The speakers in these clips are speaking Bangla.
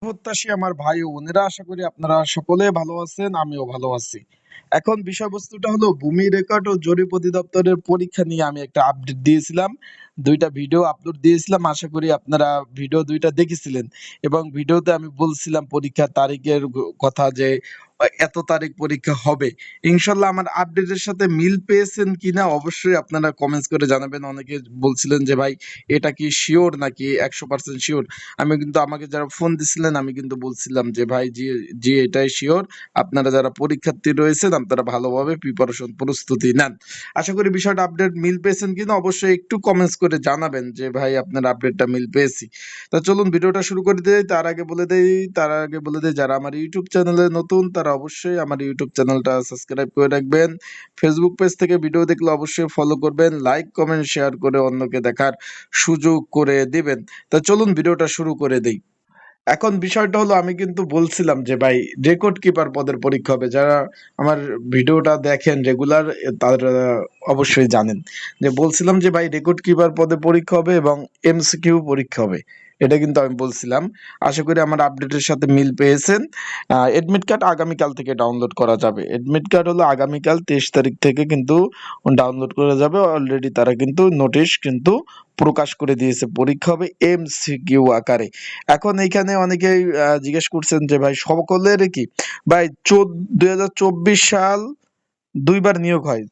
প্রত্যাশী আমার ভাই ও বোনেরা, আশা করি আপনারা সকলে ভালো আছেন, আমিও ভালো আছি। এখন বিষয়বস্তুটা হলো, ভূমি রেকর্ড ও জরিপ অধিদপ্তরের পরীক্ষা নিয়ে আমি একটা আপডেট দিয়েছিলাম। ২টা ভিডিও আপলোড দিয়েছিলাম। আশা করি আপনারা ভিডিও ২টা দেখেছিলেন এবং ভিডিওতে আমি বলছিলাম পরীক্ষার তারিখের কথা, যে এত তারিখ পরীক্ষা হবে। ইনশাআল্লাহ আমার আপডেটের সাথে মিল পেয়েছেন কিনা অবশ্যই আপনারা কমেন্টস করে জানাবেন। অনেকে বলছিলেন যে ভাই এটা কি শিওর নাকি ১০০% শিওর। আমি কিন্তু, আমাকে যারা ফোন দিছিলেন আমি কিন্তু বলছিলাম যে ভাই জি, জি এটাই শিওর। আপনারা যারা পরীক্ষার্থী রয়েছেন আপনারা ভালোভাবে প্রস্তুতি নেন। আশা করি বিষয়টা আপডেট মিল পেয়েছেন কিনা অবশ্যই একটু কমেন্টস করে জানাবেন যে ভাই আপনার আপডেটটা মিল পেয়েছি। তা চলুন ভিডিওটা শুরু করে দেই। তার আগে বলে দেই যারা আমার ইউটিউব চ্যানেলে নতুন তারা অবশ্যই আমার ইউটিউব চ্যানেলটা সাবস্ক্রাইব করে রাখবেন। ফেসবুক পেজ থেকে ভিডিও দেখলে অবশ্যই ফলো করবেন, লাইক কমেন্ট শেয়ার করে অন্যকে দেখার সুযোগ করে দিবেন। তা চলুন ভিডিওটা শুরু করে দেই। এখন বিষয়টা হলো, আমি কিন্তু বলছিলাম যে ভাই রেকর্ড কিপার পদের পরীক্ষা হবে। যারা আমার ভিডিওটা দেখেন রেগুলার তারা অবশ্যই জানেন যে বলছিলাম যে ভাই রেকর্ড কিপার পদে পরীক্ষা হবে এবং এমসিকিউ পরীক্ষা হবে। এটা কিন্তু আমি বলছিলাম। আশা করি আমার আপডেটের সাথে মিল পেয়েছেন। এডমিট কার্ড আগামীকাল থেকে ডাউনলোড করা যাবে। এডমিট কার্ড হলো আগামীকাল ২৩ তারিখ থেকে কিন্তু ডাউনলোড করা যাবে। অলরেডি তারা কিন্তু নোটিশ কিন্তু প্রকাশ করে দিয়েছে, পরীক্ষা হবে এমসিকিউ আকারে। এখন এইখানে অনেকেই জিজ্ঞেস করছেন যে ভাই সকলের কি ভাই ২০২৪ সাল দুইবার নিয়োগ হয়।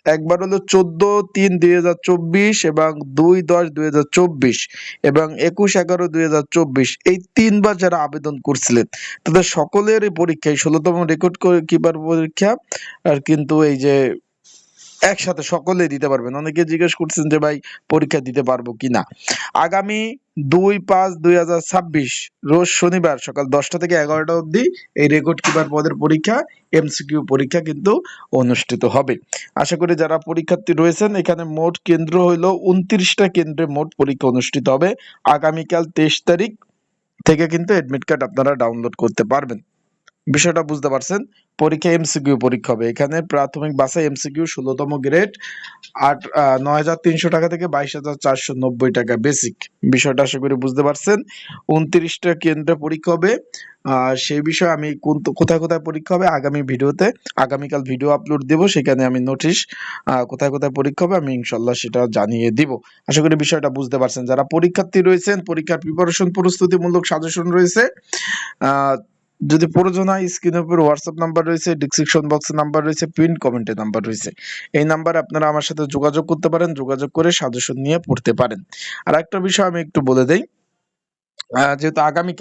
একবার হলো ১৪/৩/২০২৪ এবং ২/১০/২০২৪ এবং ২১/১১/২০২৪। এই তিনবার যারা আবেদন করছিলেন তাদের সকলেরই পরীক্ষায় ১৬তম রেকর্ড কিপার পরীক্ষা আর কিন্তু এই যে একসাথে সকলেই দিতে পারবেন। অনেকে জিজ্ঞেস করছেন যে ভাই পরীক্ষা দিতে পারবো কিনা। আগামী ২/৫/২০২৬ রোজ শনিবার সকাল ১০টা থেকে ১১টা অবধি এই রেকর্ড কিপার পদের পরীক্ষা এমসিকিউ পরীক্ষা কিন্তু অনুষ্ঠিত হবে। আশা করি যারা পরীক্ষার্থী রয়েছেন, এখানে মোট কেন্দ্র হইল ২৯টা কেন্দ্রে মোট পরীক্ষা অনুষ্ঠিত হবে। আগামীকাল ২৩ তারিখ থেকে কিন্তু এডমিট কার্ড আপনারা ডাউনলোড করতে পারবেন। বিষয়টা বুঝতে পারছেন। পরীক্ষা এমসিকিউ পরীক্ষা হবে। এখানে প্রাথমিক বাছাই এমসিকিউ ১৬তম গ্রেড ৯,৩০০ টাকা থেকে ২২,৪৯০ টাকা বেসিক। বিষয়টা আশা করি বুঝতে পারছেন। ২৯টা কেন্দ্রে পরীক্ষা হবে। সেই বিষয়ে আমি কোথায় কোথায় পরীক্ষা হবে আগামী ভিডিওতে, আগামীকাল ভিডিও আপলোড দেব। সেখানে আমি নোটিশ কোথায় কোথায় পরীক্ষা হবে আমি ইনশাল্লাহ সেটা জানিয়ে দিব। আশা করি বিষয়টা বুঝতে পারছেন। যারা পরীক্ষার্থী রয়েছেন, পরীক্ষার প্রিপারেশন প্রস্তুতিমূলক সাজেশন রয়েছে, আহ যদি প্রয়োজন হয় স্ক্রিনের উপর হোয়াটসঅ্যাপ নাম্বার রয়েছে, ডিসক্রিপশন বক্সে নাম্বার রয়েছে, পিন কমেন্টে নাম্বার রয়েছে। এই নাম্বারে আপনারা আমার সাথে যোগাযোগ করতে পারেন, যোগাযোগ করে সাজেশন নিয়ে পড়তে পারেন। আর একটা বিষয় আমি একটু বলে দেই, যেহেতু আগামী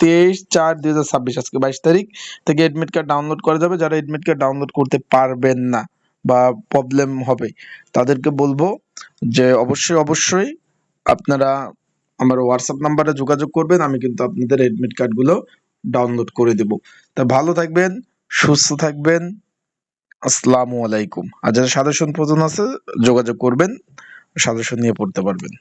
২৩/৪/২০২৬ আজকে ২২ তারিখ থেকে এডমিট কার্ড ডাউনলোড করা যাবে। যারা এডমিট কার্ড ডাউনলোড করতে পারবেন না বা প্রবলেম হবে তাদেরকে বলবো যে অবশ্যই আপনারা আমার হোয়াটসঅ্যাপ নাম্বারে যোগাযোগ করবেন। আমি কিন্তু আপনাদের এডমিট কার্ডগুলো ডাউনলোড করে দেব। তা ভালো থাকবেন, সুস্থ থাকবেন। আসসালামু আলাইকুম। আর যারা সাজেশন প্রয়োজন আছে যোগাযোগ করবেন, সাজেশন নিয়ে পড়তে পারবেন।